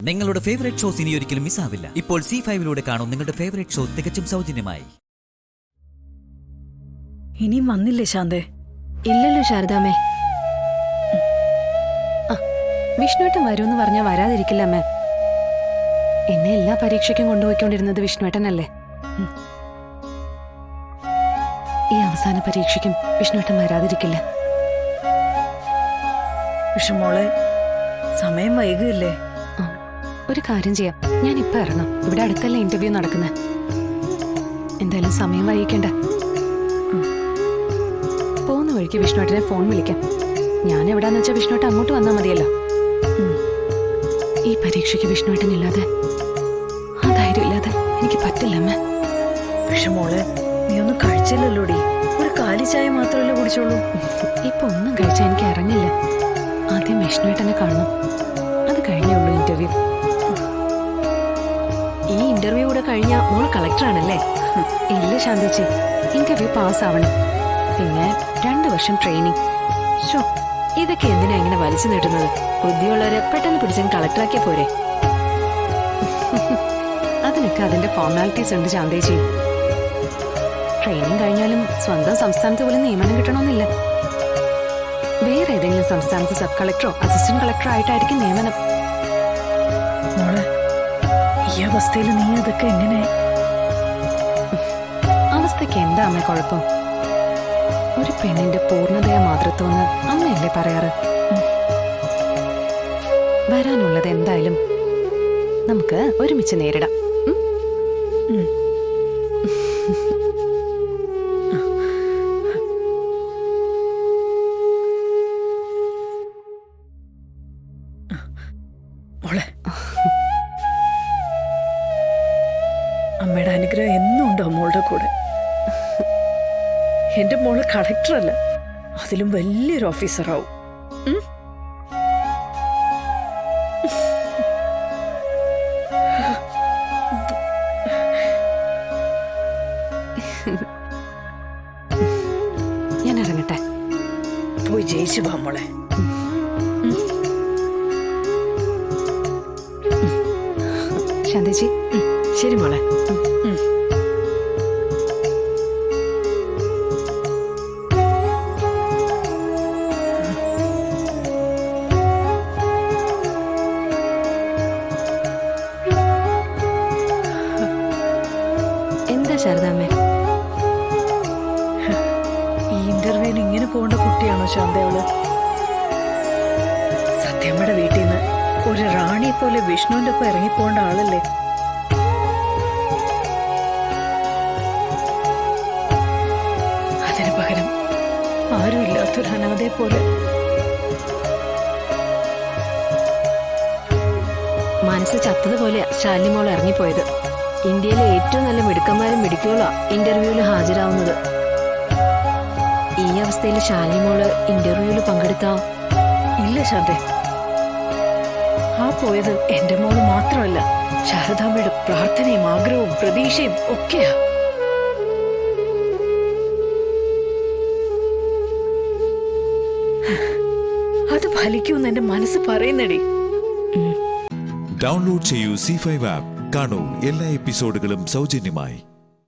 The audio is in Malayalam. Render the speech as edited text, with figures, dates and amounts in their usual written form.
നിങ്ങളുടെ ഫേവറേറ്റ് ഷോസ് ഇനി ഒരിക്കലും മിസ്സാവില്ല. ഇപ്പോൾ C5-ലൂടെ കാണും നിങ്ങളുടെ ഫേവറേറ്റ് ഷോ തികച്ചും സൗജന്യമായി. ഇനിയും വന്നില്ലേ ശാന്തേ? ഇല്ലല്ലോ ശാരദാമ്മേ. വിഷ്ണുവേട്ടൻ വരുമെന്ന് പറഞ്ഞാൽ വരാതിരിക്കില്ല അമ്മേ. എന്നെ എല്ലാ പരീക്ഷയ്ക്കും കൊണ്ടുപോയിക്കൊണ്ടിരുന്നത് വിഷ്ണുവേട്ടനല്ലേ. ഈ അവസാന പരീക്ഷയ്ക്കും വിഷ്ണുവേട്ടൻ വരാതിരിക്കില്ല. വിഷമോളെ, സമയം വൈകില്ലേ? ഒരു കാര്യം ചെയ്യാം, ഞാൻ ഇപ്പൊ ഇറങ്ങാം. ഇവിടെ അടുത്തല്ലേ ഇന്റർവ്യൂ നടക്കുന്നത്. എന്തായാലും സമയം വൈകിക്കണ്ട. പോകുന്ന വഴിക്ക് വിഷ്ണുവേട്ടനെ ഫോൺ വിളിക്കാം. ഞാൻ എവിടാന്ന് വെച്ചാൽ വിഷ്ണുവേട്ടൻ അങ്ങോട്ട് വന്നാൽ മതിയല്ലോ. ഈ പരീക്ഷയ്ക്ക് വിഷ്ണുവേട്ടൻ ഇല്ലാതെ, ആ ധൈര്യം ഇല്ലാതെ എനിക്ക് പറ്റില്ല അമ്മ. വിഷമോളെ, നീ ഒന്നും കഴിച്ചില്ലല്ലോടി. ഒരു കാലി ചായ മാത്രമല്ലേ കുടിച്ചോളൂ. ഇപ്പൊ ഒന്നും കഴിച്ചാൽ എനിക്ക് ഇറങ്ങില്ല. ആദ്യം വിഷ്ണുവേട്ടനെ കാണണം. അത് കഴിഞ്ഞുള്ളൂ ഇന്റർവ്യൂ. ഈ ഇന്റർവ്യൂ കൂടെ കഴിഞ്ഞാൽ മോൾ കളക്ടറാണല്ലേ? ഇല്ല ശാന്തേച്ചി, ഇന്റർവ്യൂ പാസ്സാവണം. പിന്നെ 2 വർഷം ട്രെയിനിങ്. ഷോ, ഇതൊക്കെ എന്തിനാ ഇങ്ങനെ വലിച്ചു നീട്ടുന്നത്? ബുദ്ധിയുള്ളവരെ പെട്ടെന്ന് പിടിച്ചങ്ങ് കളക്ടറാക്കിയ പോരെ. അതിനൊക്കെ അതിന്റെ ഫോർമാലിറ്റീസ് ഉണ്ട് ശാന്തേച്ചി. ട്രെയിനിങ് കഴിഞ്ഞാലും സ്വന്തം സംസ്ഥാനത്ത് പോലും നിയമനം കിട്ടണമെന്നില്ല. വേറെ ഏതെങ്കിലും സംസ്ഥാനത്ത് സബ് കളക്ടറോ അസിസ്റ്റന്റ് കളക്ടറോ ആയിട്ടായിരിക്കും നിയമനം. മോളെ, ഈ അവസ്ഥയിൽ നീ അതൊക്കെ എങ്ങനെ? അവസ്ഥയ്ക്ക് എന്താ അമ്മ കുഴപ്പം? ഒരു പെണ്ണിന്റെ പൂർണ്ണതയ മാതൃത്വമെന്ന് അമ്മയല്ലേ പറയാറ്. വരാനുള്ളത് എന്തായാലും നമുക്ക് ഒരുമിച്ച് നേരിടാം. മോളെ, അമ്മയുടെ അനുഗ്രഹം എന്നും ഉണ്ടോ മോളുടെ കൂടെ? എന്റെ മോള് കളക്ടറല്ല, അതിലും വലിയൊരു ഓഫീസറാവും. ഞാൻ ഇറങ്ങട്ടെ. പോയി ജയിച്ചു വാ മോളെ. ശാന്തേച്ചി, ശരി മോളെ. എന്താ ശാരദാമ്മേ? ഈ ഇന്റർവ്യൂവിന് ഇങ്ങനെ പോകേണ്ട കുട്ടിയാണോ ശാന്തയോള്? സത്യമ്മയുടെ വീട്ടിൽ നിന്ന് ഒരു റാണിയെ പോലെ വിഷ്ണുവിന്റെ ഒപ്പം ഇറങ്ങിപ്പോണ്ട ആളല്ലേ? അതിന് പകരം ആരും ഇല്ലാത്തൊരു അനാഥയെ പോലെ. മനസ്സ് ചത്തതുപോലെ ശാലിനിമോൾ ഇറങ്ങിപ്പോയത്. ഇന്ത്യയിലെ ഏറ്റവും നല്ല മിടുക്കന്മാരും മിടുക്കിയോളാ ഇന്റർവ്യൂവിൽ ഹാജരാവുന്നത്. ഈ അവസ്ഥയിൽ ശാലിനിമോള് ഇന്റർവ്യൂവിൽ പങ്കെടുത്താ? ഇല്ല ശാന്തേ, ആ പോയത് എന്റെ മോള് മാത്രമല്ല, ശാരദാമ്മയുടെ പ്രാർത്ഥനയും ആഗ്രഹവും പ്രതീക്ഷയും ഒക്കെയാ. അത് ഫലിക്കുമെന്ന് എന്റെ മനസ്സ് പറയുന്നടി. ഡൗൺലോഡ് ചെയ്യൂ C5 ആപ്പ്. കാണൂ എല്ലാ എപ്പിസോഡുകളും സൗജന്യമായി.